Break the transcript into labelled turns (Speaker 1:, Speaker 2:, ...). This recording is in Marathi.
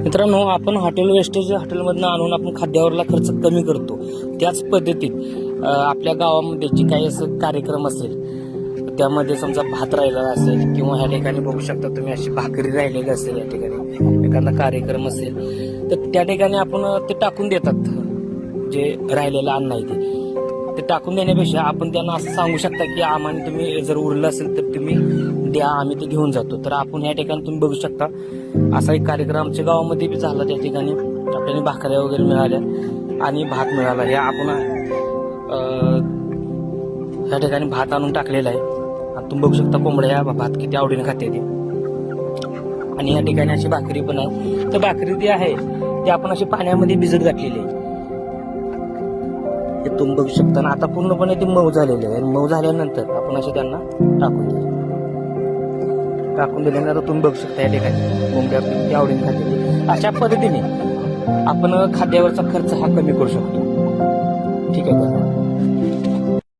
Speaker 1: मित्रांनो, आपण हॉटेल वेस्टेज हॉटेलमधनं आणून आपण खाद्यावरला खर्च कमी करतो. त्याच पद्धतीत आपल्या गावामध्ये जे काही असं कार्यक्रम असेल, त्यामध्ये समजा भात राहिलेला असेल किंवा ह्या ठिकाणी बघू शकता तुम्ही अशी भाकरी राहिलेली असेल, या ठिकाणी एखादा कार्यक्रम असेल तर त्या ठिकाणी आपण ते टाकून देतात. जे राहिलेलं अन्न आहे ते टाकून देण्यापेक्षा आपण त्यांना असं सांगू शकता की आम्हाला तुम्ही जर उरलं असेल तर तुम्ही द्या, आम्ही ते घेऊन जातो. तर आपण या ठिकाणी तुम्ही बघू शकता असा एक कार्यक्रम आमच्या गावामध्ये बी झाला. त्या ठिकाणी आपल्याला भाकऱ्या वगैरे मिळाल्या आणि भात मिळाला. हे आपण या ठिकाणी भात आणून टाकलेला आहे. तुम्ही बघू शकता कोंबड्या भात किती आवडीने खाते ते. आणि या ठिकाणी अशी भाकरी पण आहे. तर भाकरी जी आहे ती आपण अशी पाण्यामध्ये भिजत घातलेली आहे. हे तुम्ही बघू शकता ना, आता पूर्णपणे ते मऊ झालेले आहे. मऊ झाल्यानंतर आपण असे त्यांना टाकून दिल्यानंतर तुम्ही बघू शकता या ठिकाणी कोंबड्या किती आवडीने खाते. अशा पद्धतीने आपण खाद्यावरचा खर्च हा कमी करू शकतो. ठीक आहे.